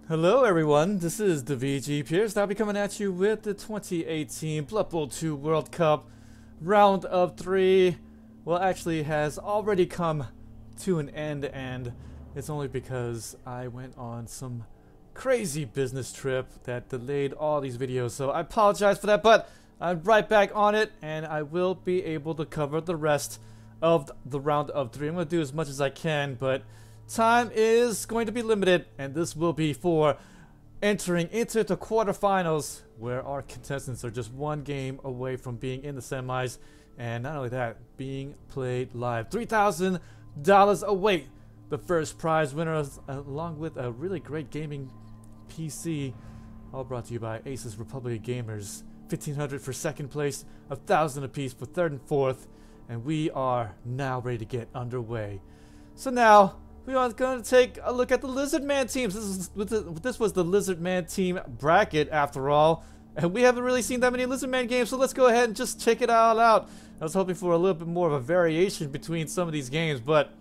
Hello everyone, this is the VG Pierce. I'll be coming at you with the 2018 Blood Bowl 2 World Cup round of 3. Well, actually has already come to an end, and it's only because I went on some crazy business trip that delayed all these videos, so I apologize for that, but I'm right back on it and I will be able to cover the rest of the round of 3. I'm going to do as much as I can, but time is going to be limited, and this will be for entering into the quarterfinals, where our contestants are just one game away from being in the semis, and not only that, being played live. $3,000 await the first prize winners, along with a really great gaming PC, all brought to you by Asus Republic Gamers. $1,500 for second place, $1,000 apiece for third and fourth, and we are now ready to get underway. So now we are going to take a look at the Lizard Man teams. This was the Lizard Man team bracket, after all, and we haven't really seen that many Lizard Man games, so let's go ahead and just check it all out. I was hoping for a little bit more of a variation between some of these games, but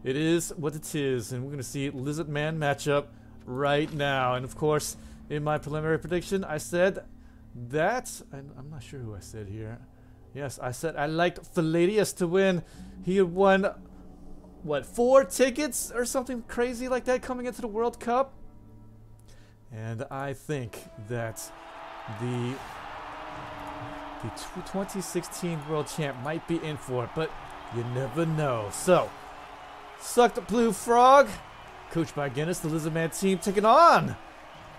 it is what it is, and we're going to see Lizard Man matchup right now. And of course, in my preliminary prediction, I said that, I'm not sure who I said here. Yes, I said I liked Filadeus to win. He had won, what, 4 tickets or something crazy like that coming into the World Cup? And I think that the 2016 World Champ might be in for it, but you never know. So, Sucked Blue Frog, coached by Guinness, the Lizard Man team taking on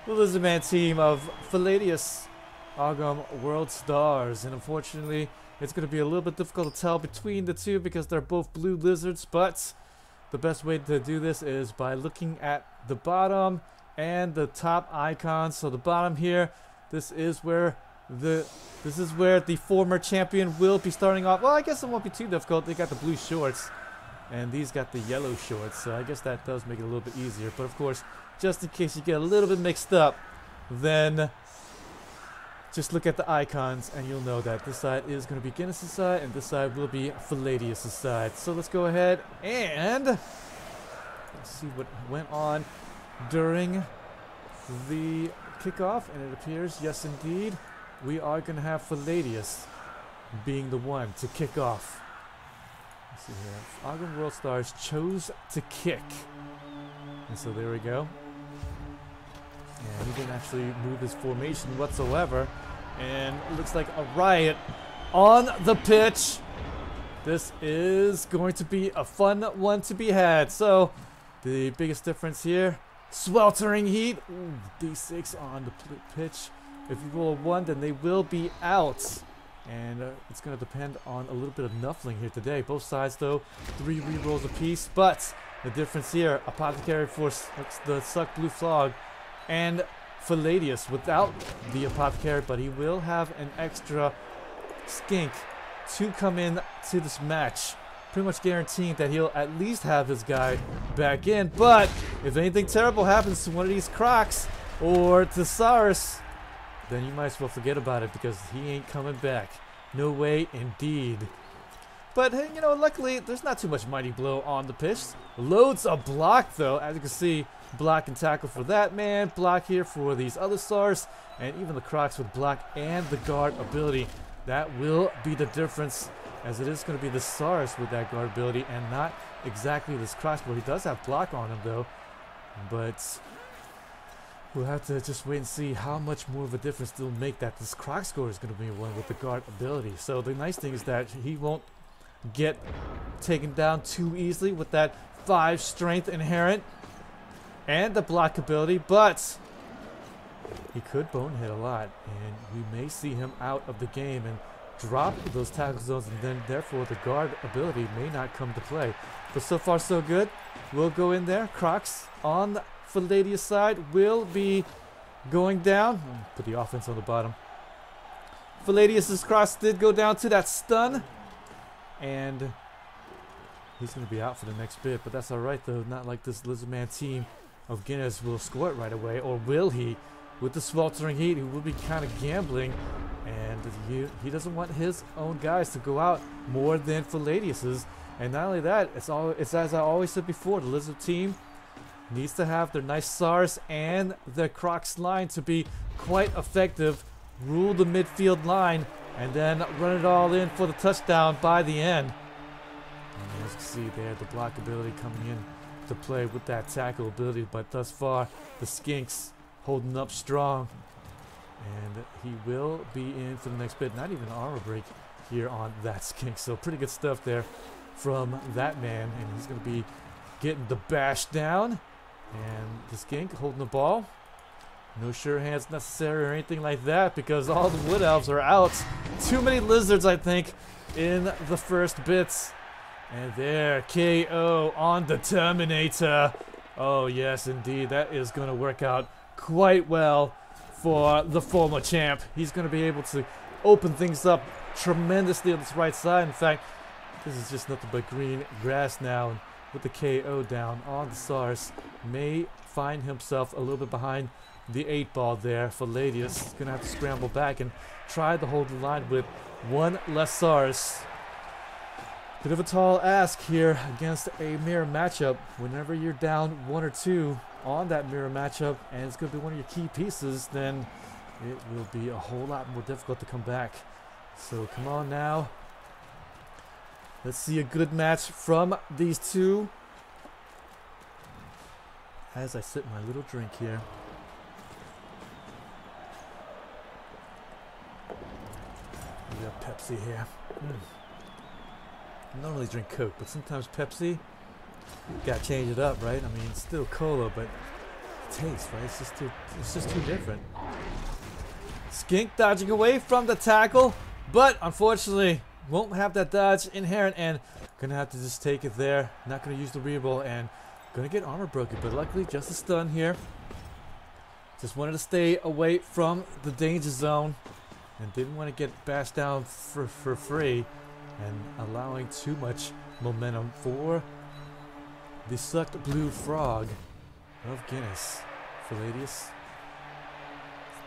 the Lizard Man team of Filadeus, Agam World Stars. And unfortunately, it's going to be a little bit difficult to tell between the two because they're both blue lizards, but the best way to do this is by looking at the bottom and the top icons. So the bottom here, this is where the former champion will be starting off. Well, I guess it won't be too difficult. They got the blue shorts, and these got the yellow shorts, so I guess that does make it a little bit easier. But of course, just in case you get a little bit mixed up, then just look at the icons and you'll know that this side is going to be Guinness' side and this side will be Filadeus' side. So let's go ahead and let's see what went on during the kickoff, and it appears, yes indeed, we are going to have Filadeus being the one to kick off. Let's see here. Agam World Stars chose to kick. And so there we go. And he didn't actually move his formation whatsoever. And it looks like a riot on the pitch. This is going to be a fun one to be had. So the biggest difference here, sweltering heat. Ooh, D6 on the pitch. If you roll a 1, then they will be out. And it's going to depend on a little bit of nuffling here today. Both sides, though, 3 rerolls apiece. But the difference here, Apothecary for the Suck Blue Frog, and Filadeus without the Apothecary, but he will have an extra skink to come in to this match. Pretty much guaranteeing that he'll at least have his guy back in. But if anything terrible happens to one of these Crocs or to Cyrus, then you might as well forget about it because he ain't coming back. No way indeed. But hey, you know, luckily there's not too much Mighty Blow on the pitch. Loads of block though, as you can see. Block and tackle for that man, block here for these other stars, and even the Crocs with block and the guard ability. That will be the difference, as it is going to be the stars with that guard ability and not exactly this Crocs. Well, he does have block on him though, but we'll have to just wait and see how much more of a difference they'll make that this Croc score is going to be one with the guard ability. So the nice thing is that he won't get taken down too easily with that 5 strength inherent and the block ability, but he could bonehead a lot, and we may see him out of the game and drop those tackle zones, and then therefore the guard ability may not come to play. But so far so good. We'll go in there. Crocs on the Filadeus side will be going down. Put the offense on the bottom. Filadeus' Crocs did go down to that stun, and he's going to be out for the next bit, but that's alright though. Not like this Lizard Man team of Guinness will score it right away, or will he? With the sweltering heat, he will be kind of gambling, and he doesn't want his own guys to go out more than Filadeus's. And not only that, it's as I always said before, the Lizard team needs to have their nice SARS and their Crocs line to be quite effective. Rule the midfield line and then run it all in for the touchdown by the end. And as you can see there, the block ability coming in to play with that tackle ability, but thus far the Skinks holding up strong. And he will be in for the next bit. Not even an armor break here on that Skink. So pretty good stuff there from that man. And he's going to be getting the bash down. And the Skink holding the ball. No sure hands necessary or anything like that because all the Wood Elves are out. Too many lizards, I think, in the first bits. And there, KO on the Terminator. Oh, yes, indeed. That is going to work out quite well for the former champ. He's going to be able to open things up tremendously on this right side. In fact, this is just nothing but green grass now. And with the KO down on the SARS, may find himself a little bit behind the 8-ball there. Filadeus is going to have to scramble back and try to hold the line with one less SARS. Bit of a tall ask here against a mirror matchup. Whenever you're down 1 or 2 on that mirror matchup and it's going to be one of your key pieces, then it will be a whole lot more difficult to come back. So come on now. Let's see a good match from these two. As I sip my little drink here. We got Pepsi here. I normally drink Coke, but sometimes Pepsi, gotta change it up, right? I mean, it's still cola, but the taste, right? It's just too different. Skink dodging away from the tackle, but unfortunately won't have that dodge inherent and gonna have to just take it there. Not gonna use the reroll and gonna get armor broken, but luckily just a stun here. Just wanted to stay away from the danger zone and didn't want to get bashed down for free and allowing too much momentum for the sucked blue frog of Guinness. Filadeus,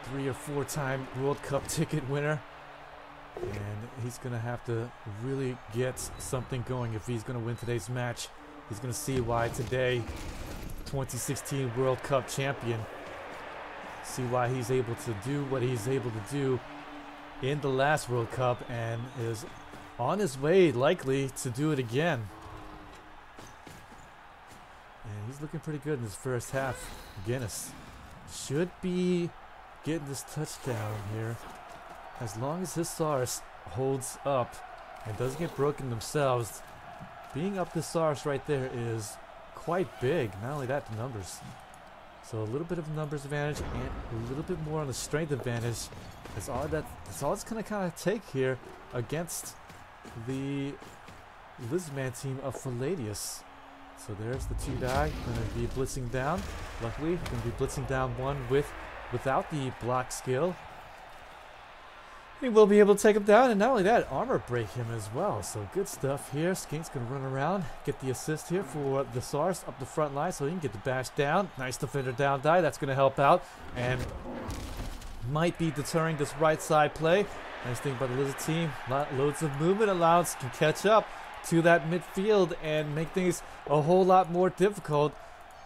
3 or 4 time World Cup ticket winner. And he's going to have to really get something going if he's going to win today's match. He's going to see why today, 2016 World Cup champion, see why he's able to do what he's able to do in the last World Cup and is on his way likely to do it again. And he's looking pretty good in his first half. Guinness should be getting this touchdown here as long as his SARS holds up and doesn't get broken themselves. Being up the SARS right there is quite big. Not only that, the numbers. So a little bit of numbers advantage and a little bit more on the strength advantage. That's all it's gonna kind of take here against the Lizardman team of Filadeus. So there's the 2 die. Gonna be blitzing down. Luckily, gonna be blitzing down one without the block skill. He will be able to take him down, and not only that, armor break him as well. So good stuff here. Skink's gonna run around, get the assist here for the SARS up the front line so he can get the bash down. Nice defender down die. That's gonna help out and might be deterring this right side play. Nice thing about the Lizard team, loads of movement allowance, can catch up to that midfield and make things a whole lot more difficult.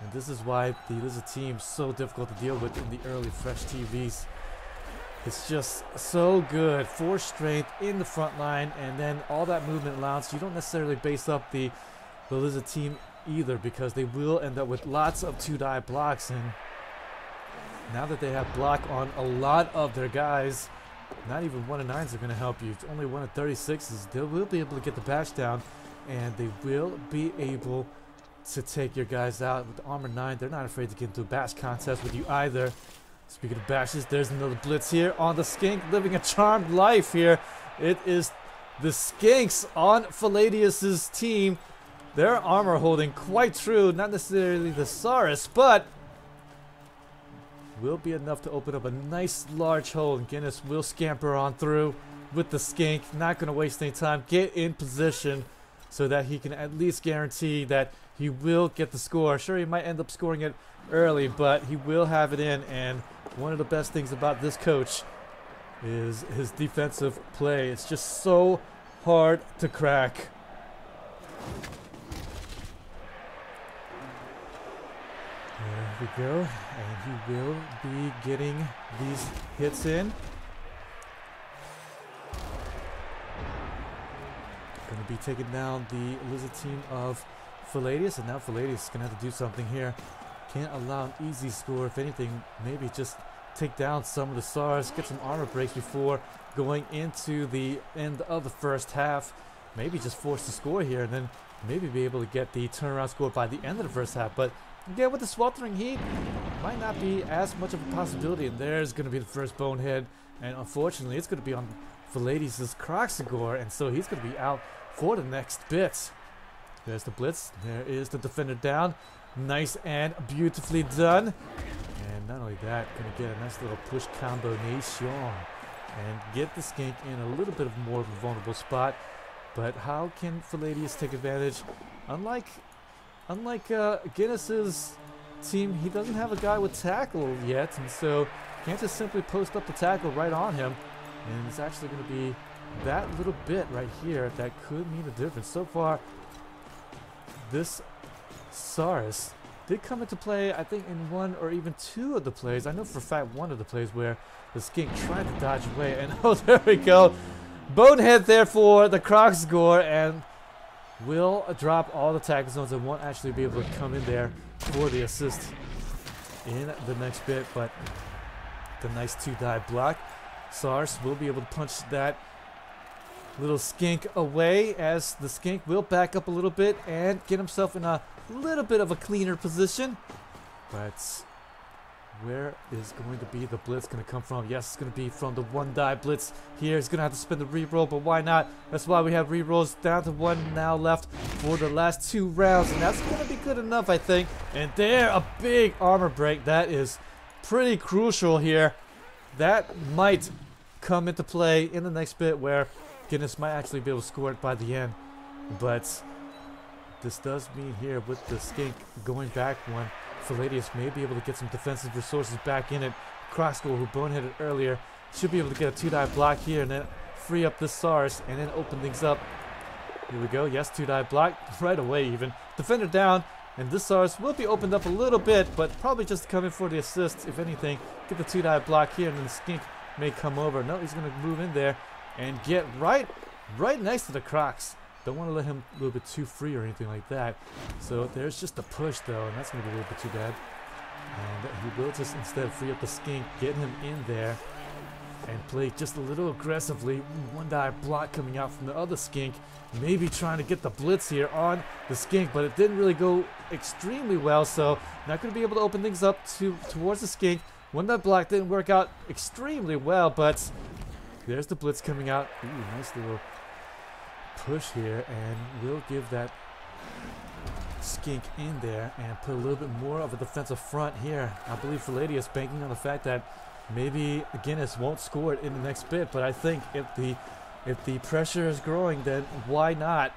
And this is why the Lizard team is so difficult to deal with in the early fresh TVs. It's just so good. 4 strength in the front line and then all that movement allowance. You don't necessarily base up the Lizard team either because they will end up with lots of 2-die blocks. And now that they have block on a lot of their guys, not even 1 and 9s are going to help you. It's only 1 and 36s. They will be able to get the bash down and they will be able to take your guys out with the armor 9. They're not afraid to get into a bash contest with you either. Speaking of bashes, there's another blitz here on the Skink, living a charmed life here. It is the Skinks on Filadeus' team. Their armor holding quite true, not necessarily the SARS, but will be enough to open up a nice large hole. And Guinness will scamper on through with the Skink. Not going to waste any time. Get in position so that he can at least guarantee that he will get the score. Sure, he might end up scoring it early, but he will have it in. And one of the best things about this coach is his defensive play. It's just so hard to crack. we go. And he will be getting these hits in. Going to be taking down the Lizard team of Filadeus. And now Filadeus is going to have to do something here. Can't allow an easy score. If anything, maybe just take down some of the SARS. Get some armor breaks before going into the end of the first half. Maybe just force the score here. And then maybe be able to get the turnaround score by the end of the first half. But again, with the sweltering heat, might not be as much of a possibility. And there's going to be the first bonehead. And unfortunately, it's going to be on Filadeus' Croxagore. And so he's going to be out for the next bit. There's the blitz. There is the defender down. Nice and beautifully done. And not only that, going to get a nice little push combination. And get the skink in a little bit of more of a vulnerable spot. But how can Filadeus take advantage? Unlike Guinness's team, he doesn't have a guy with tackle yet, and so can't just simply post up the tackle right on him. And it's actually going to be that little bit right here that could mean the difference. So far, this SARS did come into play, I think, in one or even two of the plays. I know for a fact one of the plays where the skink tried to dodge away, and oh, there we go. Bonehead there for the Croxagore, and will drop all the tackle zones and won't actually be able to come in there for the assist in the next bit. But the nice 2-dive block. SARS will be able to punch that little skink away, as the skink will back up a little bit and get himself in a little bit of a cleaner position. But where is going to be the blitz going to come from? Yes, it's going to be from the 1-dive blitz here. He's going to have to spin the reroll, but why not? That's why we have rerolls down to 1 now left for the last 2 rounds, and that's going to be good enough, I think. And there, a big armor break. That is pretty crucial here. That might come into play in the next bit, where Guinness might actually be able to score it by the end. But this does mean here, with the skink going back one, Filadeus may be able to get some defensive resources back in it. Croxagore, who boneheaded earlier, should be able to get a 2-dive block here and then free up this SARS and then open things up. Here we go. Yes, 2-dive block right away even. Defender down, and this SARS will be opened up a little bit, but probably just come in for the assist, if anything. Get the 2-dive block here, and then the skink may come over. No, he's going to move in there and get right next to the Crocs. Don't want to let him a little bit too free or anything like that. So there's just a push though, and that's going to be a little bit too bad. And he will just instead free up the skink, get him in there, and play just a little aggressively. 1-dive block coming out from the other skink. Maybe trying to get the blitz here on the skink, but it didn't really go extremely well. So not going to be able to open things up towards the skink. 1-dive block didn't work out extremely well, but there's the blitz coming out. Ooh, nice little push here, and we'll give that skink in there and put a little bit more of a defensive front here. I believe Filadeus banking on the fact that maybe Guinness won't score it in the next bit, but I think if the pressure is growing, then why not?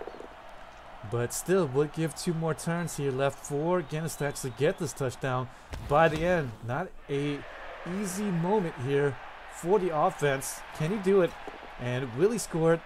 But still, we'll give 2 more turns here left for Guinness to actually get this touchdown by the end. Not a easy moment here for the offense. Can he do it? And will he score it?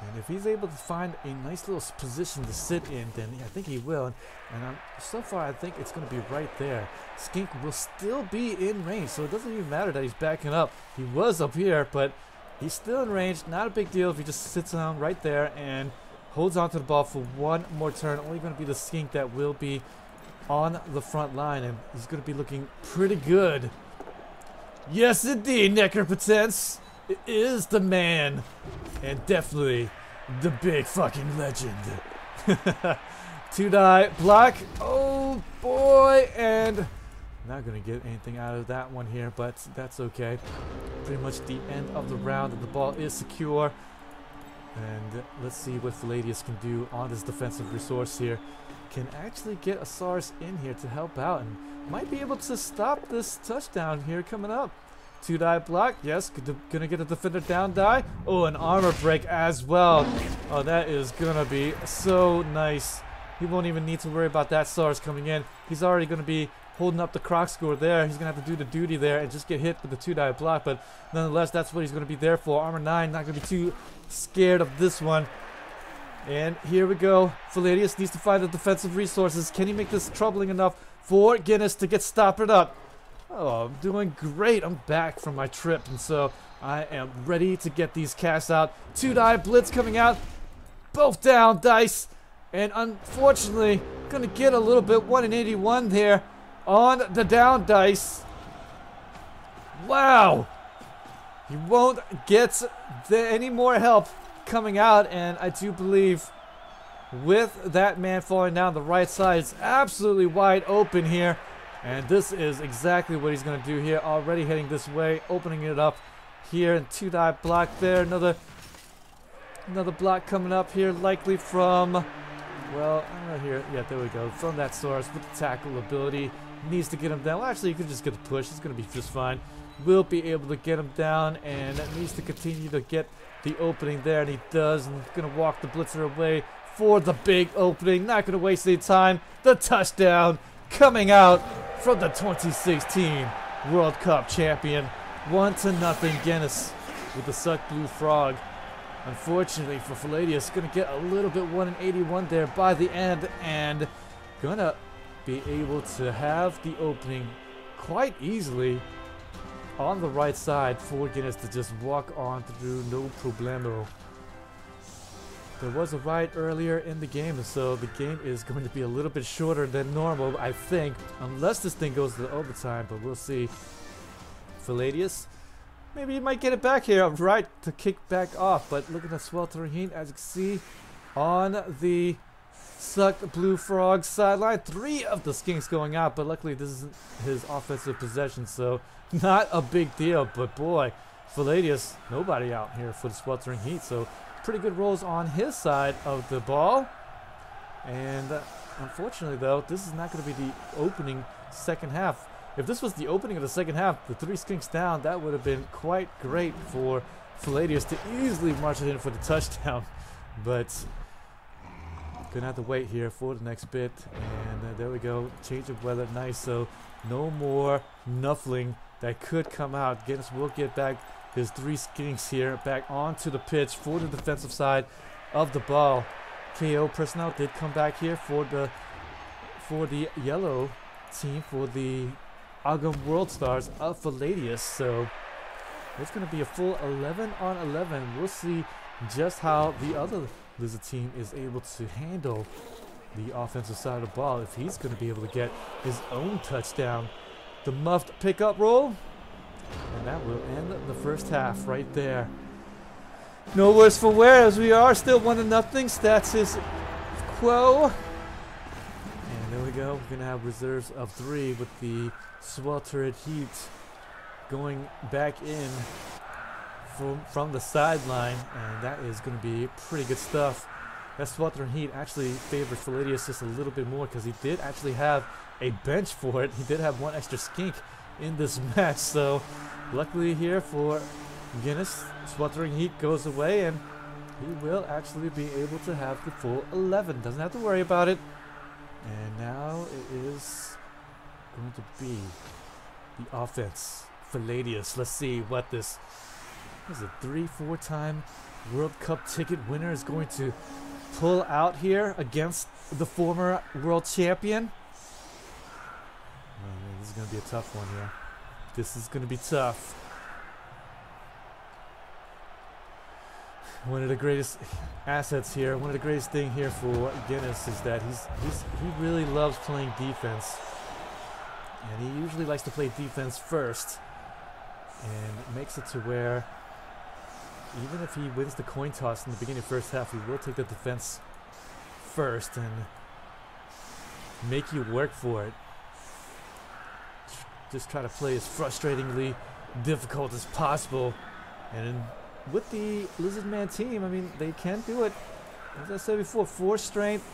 And if he's able to find a nice little position to sit in, then I think he will. And so far, I think it's going to be right there. Skink will still be in range, so it doesn't even matter that he's backing up. He was up here, but he's still in range. Not a big deal if he just sits down right there and holds onto the ball for 1 more turn. Only going to be the skink that will be on the front line, and he's going to be looking pretty good. Yes, indeed, Necropotence. It is the man, and definitely the big fucking legend. 2-dive block. Oh boy, and not gonna get anything out of that one here, but that's okay. Pretty much the end of the round, and the ball is secure. And let's see what Filadeus can do on this defensive resource here. Can actually get a SARS in here to help out, and might be able to stop this touchdown here coming up. 2-dive block, yes, gonna get a defender down die. Oh, an armor break as well. Oh, that is gonna be so nice. He won't even need to worry about that SARS coming in. He's already gonna be holding up the Croxagore there. He's gonna have to do the duty there and just get hit with the 2-dive block, but nonetheless, that's what he's gonna be there for. Armor 9, not gonna be too scared of this one. And here we go. Filadeus needs to find the defensive resources. Can he make this troubling enough for Guinness to get stoppered up? Oh, I'm doing great. I'm back from my trip, and so I am ready to get these casts out. 2-die blitz coming out. Both down dice. And unfortunately, gonna get a little bit 1 in 81 there on the down dice. Wow. He won't get any more help coming out, and I do believe with that man falling down the right side, it's absolutely wide open here. And this is exactly what he's going to do here. Already heading this way, opening it up here, and 2-die block there. Another block coming up here, likely from, well, I don't know here. Yeah, there we go. From that source with the tackle ability. Needs to get him down. Well, actually, you could just get the push. It's going to be just fine. Will be able to get him down, and needs to continue to get the opening there, and he does. And going to walk the blitzer away for the big opening. Not going to waste any time. The touchdown coming out from the 2016 World Cup champion. 1-0 Guinness with the Suck Blue Frog. Unfortunately for Filadeus, going to get a little bit 1 in 81 there by the end, and going to be able to have the opening quite easily on the right side for Guinness to just walk on through, no problemo. There was a right earlier in the game, and so the game is going to be a little bit shorter than normal, I think, unless this thing goes to overtime, but we'll see. Filadeus, maybe he might get it back here, right, to kick back off, but look at that sweltering heat, as you can see, on the Suck Blue Frog sideline. 3 of the skinks going out, but luckily this isn't his offensive possession, so not a big deal. But boy, Filadeus, nobody out here for the sweltering heat, so pretty good rolls on his side of the ball. And unfortunately, though, this is not going to be the opening second half. If this was the opening of the second half, the 3 skinks down, that would have been quite great for Filadeus to easily march it in for the touchdown. But gonna have to wait here for the next bit. And there we go. Change of weather. Nice. So no more nuffling that could come out. Guinness will get back his 3 skinks here back onto the pitch for the defensive side of the ball. KO personnel did come back here for the yellow team, for the Agam World Stars of Filadeus. So it's going to be a full 11 on 11. We'll see just how the other Lizard team is able to handle the offensive side of the ball, if he's going to be able to get his own touchdown. The muffed pickup roll, and that will end the first half right there. No worse for wear, as we are still 1-0. Stats is quo. And there we go. We're going to have reserves of 3 with the sweltered heat going back in from the sideline, and that is going to be pretty good stuff. That sweltering heat actually favors Filadeus just a little bit more, because he did actually have a bench for it. He did have 1 extra skink in this match, so luckily here for Guinness, sweltering heat goes away, and he will actually be able to have the full 11. Doesn't have to worry about it. And now it is going to be the offense. Filadeus, let's see what this is. A 3-4 time World Cup ticket winner is going to pull out here against the former world champion. Oh, man, this is going to be a tough one here. This is going to be tough. One of the greatest assets here, one of the greatest thing here for Guinness is that he really loves playing defense, and he usually likes to play defense first, and makes it to where even if he wins the coin toss in the beginning of the first half, he will take the defense first and make you work for it. Just try to play as frustratingly difficult as possible. And with the Lizard Man team, I mean, they can do it. As I said before, 4 strength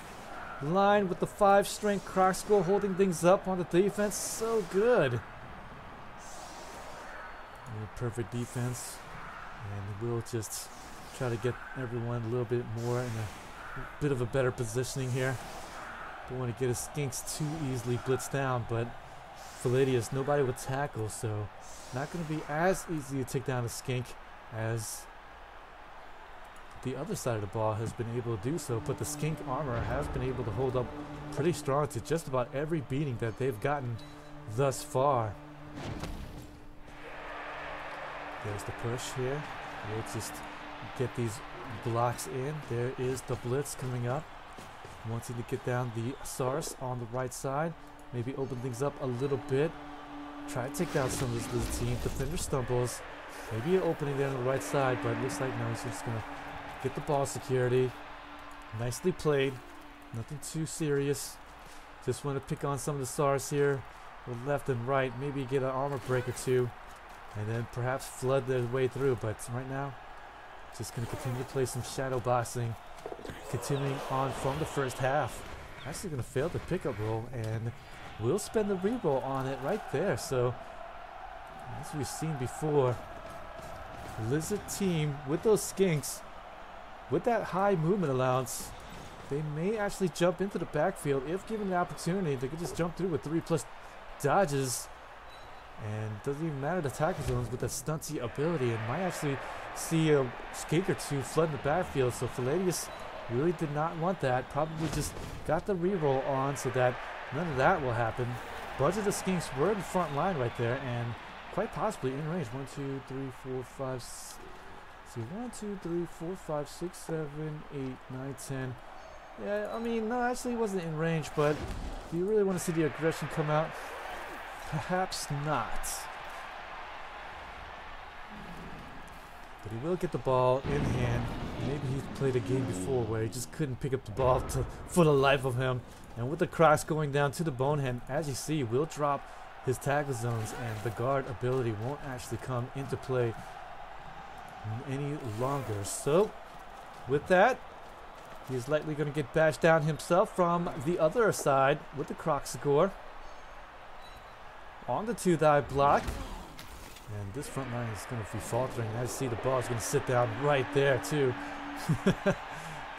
line with the 5 strength croc skull holding things up on the defense. So good. Perfect defense. And we'll just try to get everyone a little bit more in a bit of a better positioning here. Don't want to get his skinks too easily blitzed down, but Filadeus, nobody would tackle, so not going to be as easy to take down a skink as the other side of the ball has been able to do so, but the skink armor has been able to hold up pretty strong to just about every beating that they've gotten thus far. There's the push here. We'll just get these blocks in. There is the blitz coming up. Wanting to get down the Sars on the right side. Maybe open things up a little bit. Try to take down some of this little team. Defender stumbles. Maybe an opening there on the right side, but it looks like no, he's just going to get the ball security. Nicely played. Nothing too serious. Just want to pick on some of the Sars here. Left and right. Maybe get an armor break or two. And then perhaps flood their way through. But right now, just going to continue to play some shadow boxing. Continuing on from the first half. Actually going to fail the pickup roll. And we'll spend the reroll on it right there. So, as we've seen before, Lizard team with those skinks, with that high movement allowance, they may actually jump into the backfield if given the opportunity. They could just jump through with 3+ dodges, and doesn't even matter the tackle zones with that stunty ability, and might actually see a skink or two flood in the backfield. So Filadeus really did not want that. Probably just got the reroll on so that none of that will happen. Bunch of the skinks were in the front line right there, and quite possibly in range. 1, 2, 3, 4, 5. See, 1, 2, 3, 4, 5, 6, 7, 8, 9, 10. Yeah, I mean, no, actually, he wasn't in range. But do you really want to see the aggression come out? Perhaps not. But he will get the ball in hand. Maybe he's played a game before where he just couldn't pick up the ball for the life of him. And with the Crocs going down to the bonehead, as you see, will drop his tackle zones, and the guard ability won't actually come into play any longer. So with that, he is likely going to get bashed down himself from the other side with the Croc score on the 2-die block. And this front line is going to be faltering. As you see, the ball is going to sit down right there too. Going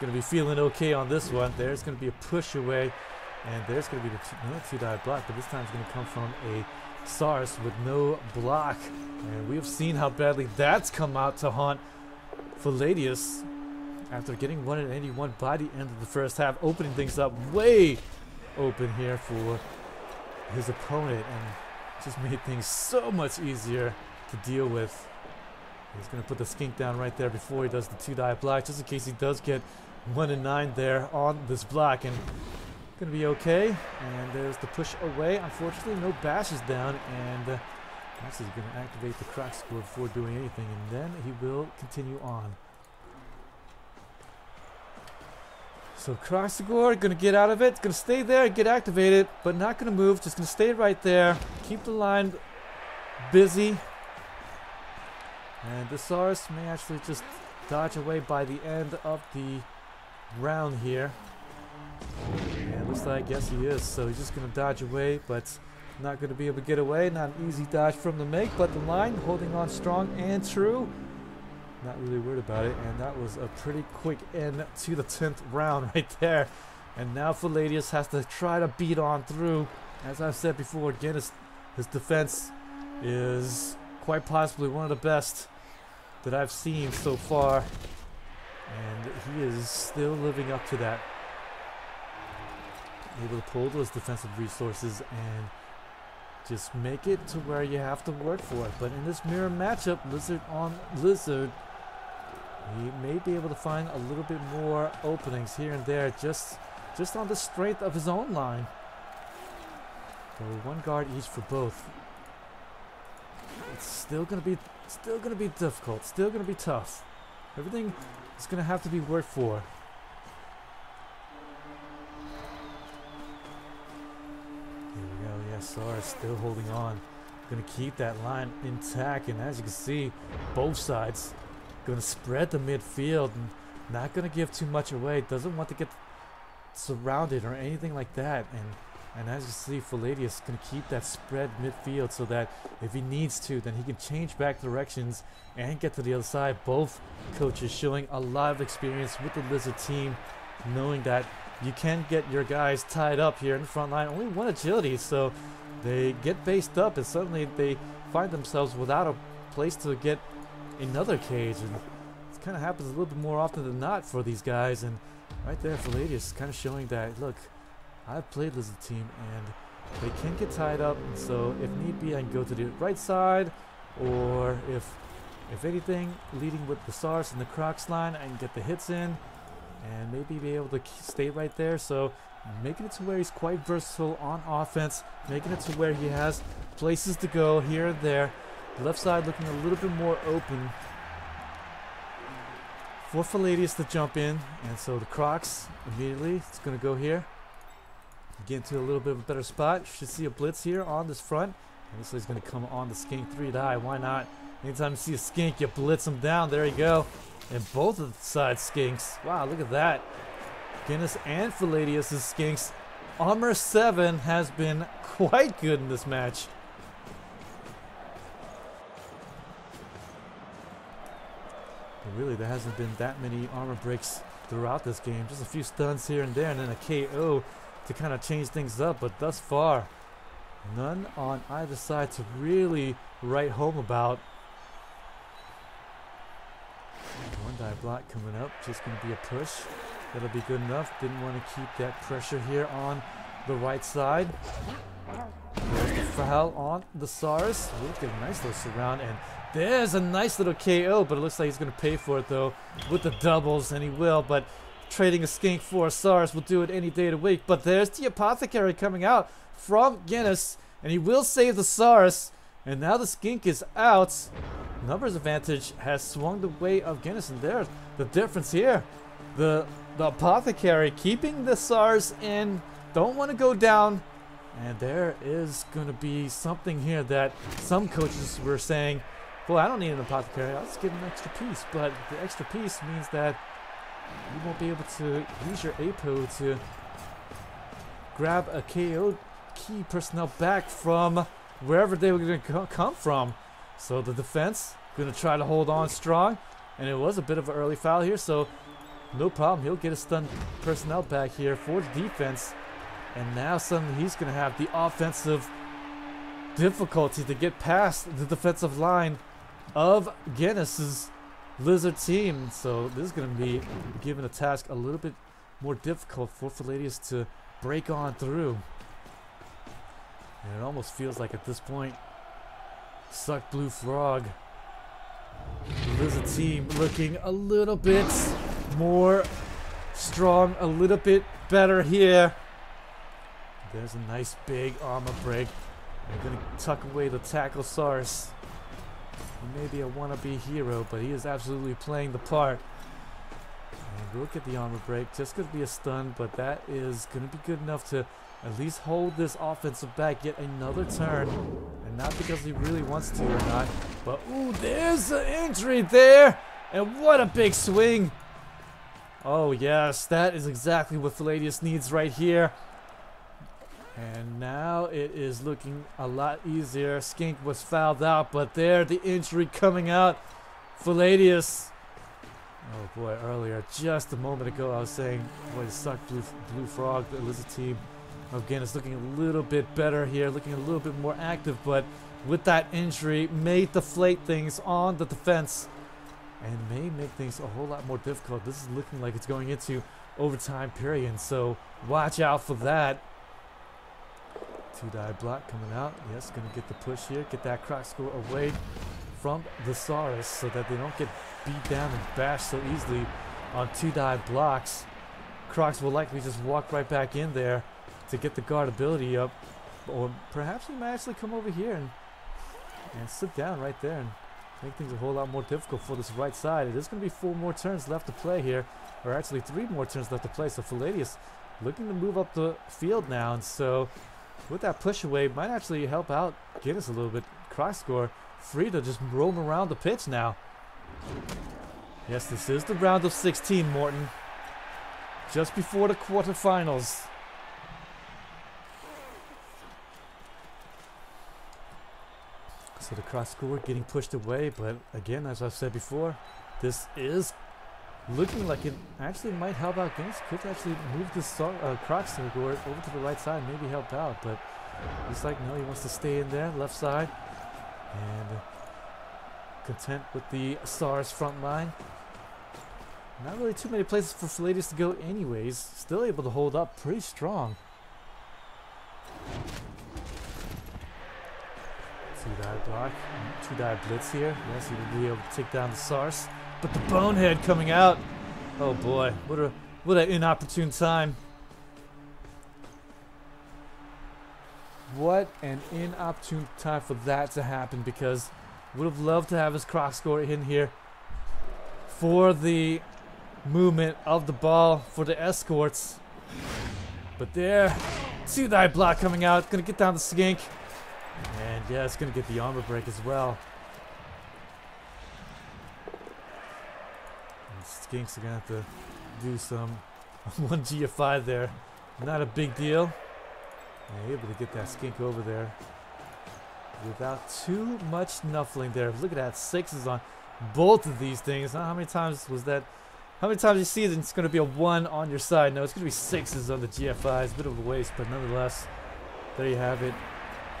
to be feeling okay on this one. There's going to be a push away. And there's going to be another 2-die block, but this time it's going to come from a Sars with no block. And we have seen how badly that's come out to haunt Filadeus after getting 181 by the end of the first half, opening things up way open here for his opponent, and just made things so much easier to deal with. He's going to put the skink down right there before he does the 2-die block, just in case he does get 1 and 9 there on this block. And going to be okay. And there's the push away. Unfortunately, no bashes down, and actually going to activate the Croc score before doing anything, and then he will continue on. So Croc score, going to get out of it, going to stay there, get activated, but not going to move, just going to stay right there, keep the line busy. And the Sars may actually just dodge away by the end of the round here. And looks like, yes, he is. So he's just going to dodge away, but not going to be able to get away. Not an easy dodge from the make, but the line holding on strong and true. Not really worried about it. And that was a pretty quick end to the 10th round right there. And now Filadeus has to try to beat on through. As I've said before, Guinness, his defense is quite possibly one of the best that I've seen so far. And he is still living up to that. Able to pull those defensive resources and just make it to where you have to work for it. But in this mirror matchup, Lizard on Lizard, he may be able to find a little bit more openings here and there, just on the strength of his own line. So 1 guard each for both. It's still gonna be difficult, still gonna be tough. Everything is gonna have to be worked for. Sars still holding on, going to keep that line intact, and as you can see, both sides going to spread the midfield and not going to give too much away. Doesn't want to get surrounded or anything like that, and as you see, Filadeus going to keep that spread midfield so that if he needs to, then he can change back directions and get to the other side. Both coaches showing a lot of experience with the Lizard team, knowing that you can get your guys tied up here in the front line. Only 1 agility, so they get based up, and suddenly they find themselves without a place to get another cage. And it's kind of happens a little bit more often than not for these guys. And right there, Filadeus kind of showing that, look, I've played Lizard Team and they can get tied up. And so if need be, I can go to the right side, or if anything, leading with the SARS and the Crocs line, I can get the hits in and maybe be able to stay right there. So making it to where he's quite versatile on offense, making it to where he has places to go here and there. Left side looking a little bit more open for Filadeus to jump in. And so the Crocs immediately, it's going to go here. Get into a little bit of a better spot. Should see a blitz here on this front. And this is going to come on the skink 3 die. Why not? Anytime you see a skink, you blitz him down. There you go. And both of the side skinks. Wow, look at that. Guinness and Filadeus' skinks. Armor 7 has been quite good in this match. But really, there hasn't been that many armor breaks throughout this game. Just a few stuns here and there, and then a KO to kind of change things up. But thus far, none on either side to really write home about. One die block coming up, just going to be a push. That'll be good enough. Didn't want to keep that pressure here on the right side. There's the foul on the SARS. We'll get a nice little surround, and there's a nice little KO, but it looks like he's going to pay for it though with the doubles, and he will. But trading a skink for a SARS will do it any day of the week. But there's the Apothecary coming out from Guinness, and he will save the SARS. And now the skink is out. Numbers advantage has swung the way of Guinness, and there's the difference here. The Apothecary keeping the SARS in, don't want to go down, and there is going to be something here that some coaches were saying, well, I don't need an Apothecary, I'll just get an extra piece. But the extra piece means that you won't be able to use your APO to grab a KO key personnel back from wherever they were going to come from. So the defense going to try to hold on strong, and it was a bit of an early foul here, so no problem. He'll get a stun personnel back here for the defense, and now suddenly he's going to have the offensive difficulty to get past the defensive line of Guinness's Lizard Team. So this is going to be given a task a little bit more difficult for Filadeus to break on through. And it almost feels like at this point, Suck Blue Frog, the Lizard Team looking a little bit more strong, a little bit better here. There's a nice big armor break. They're going to tuck away the tackle SARS. He may be a wannabe hero, but he is absolutely playing the part. And we'll get the armor break. Just going to be a stun, but that is going to be good enough to at least hold this offensive back yet another turn. And not because he really wants to or not, but ooh, there's an injury there. And what a big swing. Oh yes, that is exactly what Filadeus needs right here. And now it is looking a lot easier. Skink was fouled out, but there, the injury coming out. Filadeus. Oh boy, earlier, just a moment ago, I was saying, boy, the Suck Blue Frog, the Lizard Team of Guinness looking a little bit better here, looking a little bit more active, but with that injury, may deflate things on the defense and may make things a whole lot more difficult. This is looking like it's going into overtime period, so watch out for that. 2-die block coming out. Yes, going to get the push here, get that Croc score away from the SARS so that they don't get beat down and bashed so easily on 2-die blocks. Crocs will likely just walk right back in there to get the guard ability up, or perhaps he might actually come over here and sit down right there and make things a whole lot more difficult for this right side. It is going to be 4 more turns left to play here, or actually 3 more turns left to play. So Filadeus looking to move up the field now, and so with that push away might actually help out Guinness a little bit. Croc score free to just roam around the pitch now. Yes, this is the round of 16, Morton. Just before the quarterfinals. So the Croc score getting pushed away, but again, as I've said before, this is looking like it actually might help out Guinness. Could actually move this Croc score over to the right side, maybe help out, but looks like no, he wants to stay in there, left side, and content with the SARS front line. Not really too many places for Filadeus to go anyways. Still able to hold up pretty strong. Two-die block. Two-die blitz here. Yes, he will be able to take down the Sars. But the bonehead coming out. Oh boy, what an inopportune time. What an inopportune time for that to happen, because would have loved to have his croc score in here for the movement of the ball for the escorts. But there, two-die block coming out, gonna get down the skink. And yeah, it's gonna get the armor break as well. And skinks are gonna have to do some 1 GFI there. Not a big deal. Yeah, able to get that skink over there without too much nuffling there. Look at that, 6s on both of these things. How many times was that? How many times you see that it's going to be a 1 on your side? No, it's going to be 6s on the GFIs. A bit of a waste, but nonetheless, there you have it.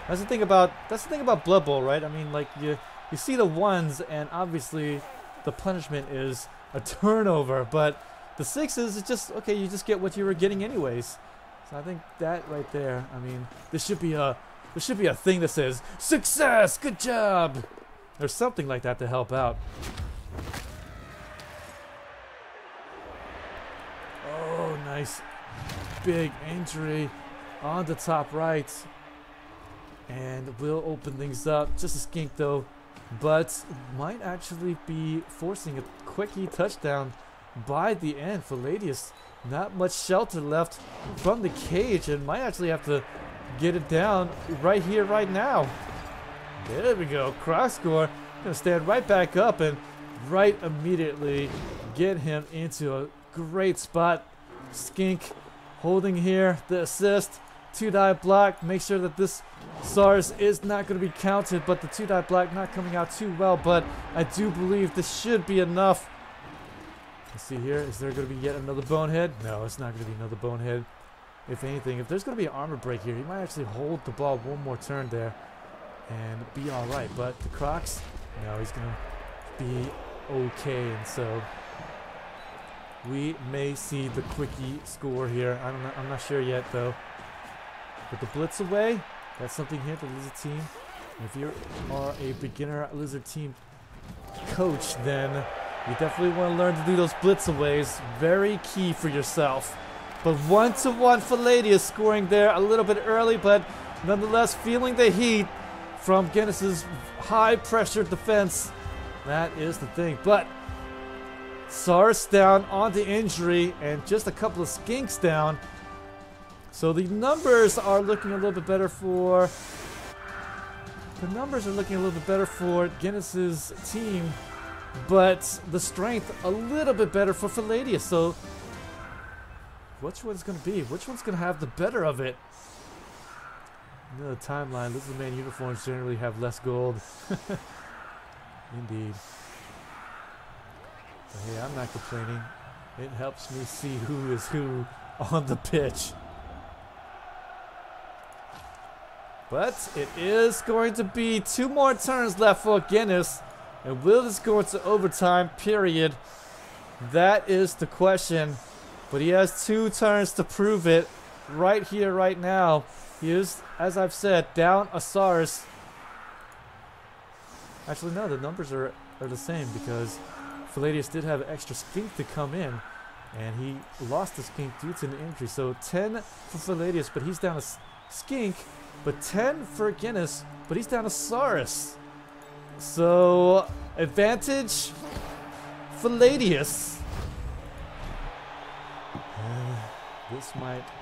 That's the thing about Blood Bowl, right? I mean, like you see the 1s, and obviously the punishment is a turnover, but the 6s is just okay. You just get what you were getting anyways. So I think that right there. I mean, there should be a thing that says success, good job, or something like that to help out. Oh, nice big injury on the top right, and will open things up. Just a skink though, but might actually be forcing a quickie touchdown by the end. Filadeus, not much shelter left from the cage, and might actually have to get it down right here, right now. There we go. Croc score. Gonna stand right back up and right immediately get him into a great spot. Skink holding here the assist. Two-die block. Make sure that this SARS is not going to be counted, but the two-die block not coming out too well, but I do believe this should be enough. Let's see here. Is there going to be yet another bonehead? No, it's not going to be another bonehead. If anything, if there's going to be an armor break here, he might actually hold the ball one more turn there and be all right. But the Crocs, no, he's going to be okay. And so we may see the quickie score here. I'm not sure yet, though. But the blitz away, that's something here, the Lizard team. If you are a beginner Lizard team coach, then you definitely want to learn to do those blitzaways. Very key for yourself. But 1-to-1 Filadeus scoring there a little bit early, but nonetheless feeling the heat from Guinness's high pressure defense. That is the thing. But SARS down on the injury and just a couple of skinks down. So the numbers are looking a little bit better for Guinness's team. But the strength a little bit better for Filadeus. So which one's going to be? Which one's going to have the better of it? The timeline. Lizard Man uniforms generally have less gold. Indeed. But hey, I'm not complaining. It helps me see who is who on the pitch. But it is going to be 2 more turns left for Guinness. And will this go into overtime, period? That is the question. But he has 2 turns to prove it right here, right now. He is, as I've said, down a SARS. Actually, no, the numbers are the same because Filadeus did have extra skink to come in. And he lost the skink due to an injury. So 10 for Filadeus, but he's down a skink. But 10 for Guinness, but he's down a SARS. So, advantage Filadeus.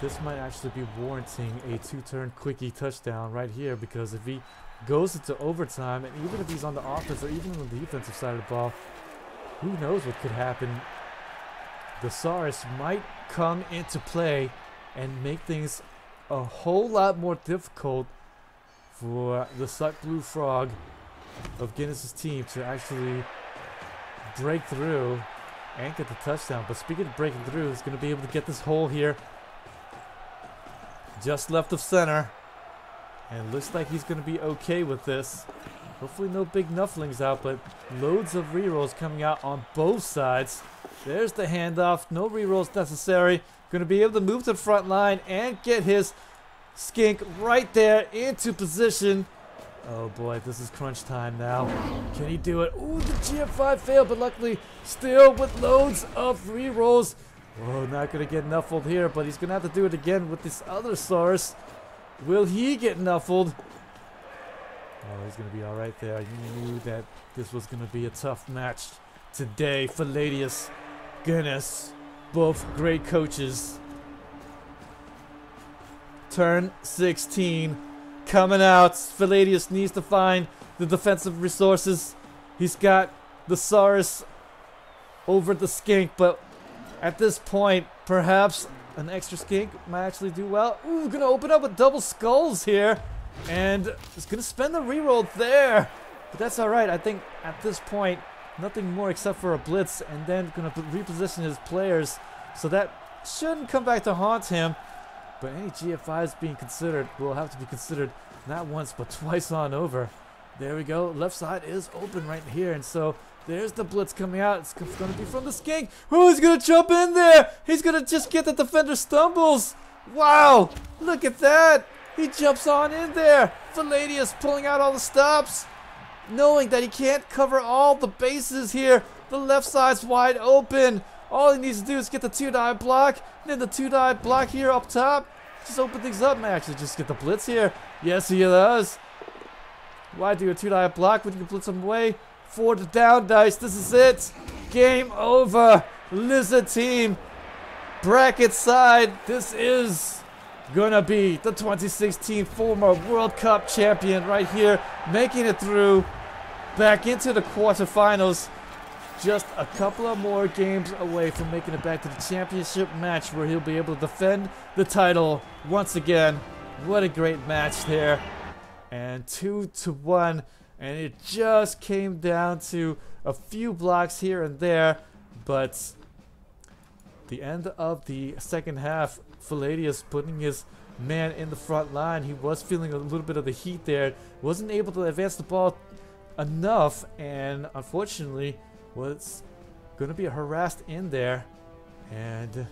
This might actually be warranting a 2-turn quickie touchdown right here, because if he goes into overtime, and even if he's on the offense or even on the defensive side of the ball, who knows what could happen. The SARS might come into play and make things a whole lot more difficult for the Suck Blue Frog of Guinness's team to actually break through and get the touchdown. But speaking of breaking through, he's going to be able to get this hole here just left of center, and looks like he's going to be okay with this. Hopefully no big nufflings out, but loads of rerolls coming out on both sides. There's the handoff. No rerolls necessary. Going to be able to move to the front line and get his skink right there into position. Oh boy, this is crunch time now. Can he do it? Ooh, the GF5 failed, but luckily still with loads of rerolls. Oh, not going to get nuffled here, but he's going to have to do it again with this other source. Will he get nuffled? Oh, he's going to be all right there. You knew that this was going to be a tough match today. Filadeus, Guinness, both great coaches. Turn 16 coming out. Filadeus needs to find the defensive resources. He's got the Saurus over the skink, but at this point, perhaps an extra skink might actually do well. Ooh, gonna open up with double skulls here. And it's gonna spend the reroll there. But that's alright. I think at this point, nothing more except for a blitz. And then gonna reposition his players. So that shouldn't come back to haunt him. But any GF5s being considered will have to be considered not once but twice on over. There we go. Left side is open right here. And so there's the blitz coming out. It's going to be from the skink. Who's going to jump in there? He's going to just get the defender stumbles. Wow. Look at that. He jumps on in there. Filadeus pulling out all the stops. Knowing that he can't cover all the bases here. The left side's wide open. All he needs to do is get the 2-die block. And then the 2-die block here up top. Just open things up. May actually just get the blitz here. Yes, he does. Why do a 2-die block when you can blitz him away? For the down dice. This is it. Game over. Lizard team. Bracket side. This is gonna be the 2016 former World Cup champion right here. Making it through. Back into the quarterfinals. Just a couple of more games away from making it back to the championship match where he'll be able to defend the title once again. What a great match there. And 2-1. And it just came down to a few blocks here and there. But the end of the second half, Filadeus putting his man in the front line. He was feeling a little bit of the heat there. Wasn't able to advance the ball enough. And unfortunately, was going to be harassed in there and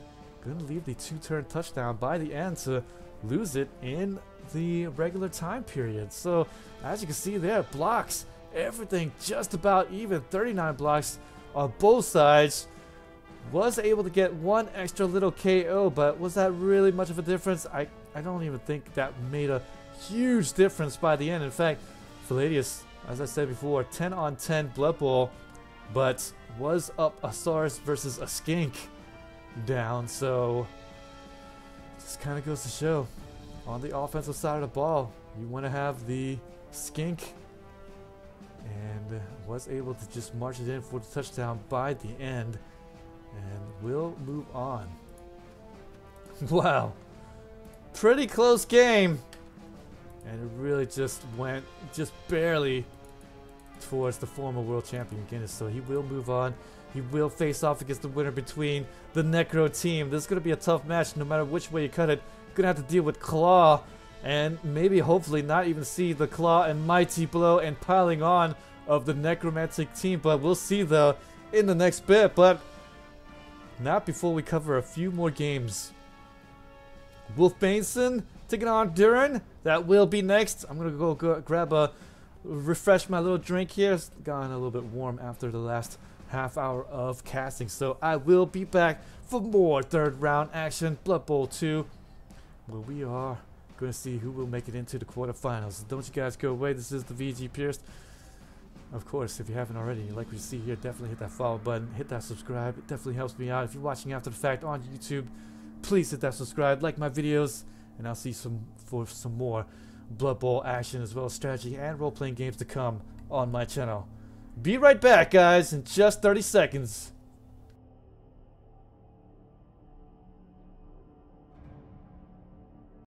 going to leave the 2-turn touchdown by the end to lose it in the regular time period. So as you can see there, blocks, everything just about even. 39 blocks on both sides. Was able to get one extra little KO, but was that really much of a difference? I don't even think that made a huge difference by the end. In fact, Filadeus, as I said before, 10 on 10 Blood Bowl, but was up a Saurus versus a skink down. So just kind of goes to show, on the offensive side of the ball, you want to have the skink, and was able to just march it in for the touchdown by the end. And we'll move on. Wow, pretty close game, and it really just went just barely towards the former world champion Guinness. So he will move on. He will face off against the winner between the Necro team. This is going to be a tough match no matter which way you cut it. Gonna have to deal with Claw, and maybe hopefully not even see the Claw and Mighty Blow and piling on of the Necromantic team, but we'll see though in the next bit. But not before we cover a few more games. Wolf Bainson taking on Duran. That will be next. I'm gonna go grab a refresh my little drink here. It's gotten a little bit warm after the last half hour of casting, so I will be back for more third round action, Blood Bowl 2, where we are going to see who will make it into the quarterfinals. Don't you guys go away. This is the VG Pierce. Of course, if you haven't already, like we see here, definitely hit that follow button, hit that subscribe. It definitely helps me out. If you're watching after the fact on YouTube, please hit that subscribe, like my videos, and I'll see some more Blood Bowl action as well as strategy and role-playing games to come on my channel. Be right back, guys, in just 30 seconds.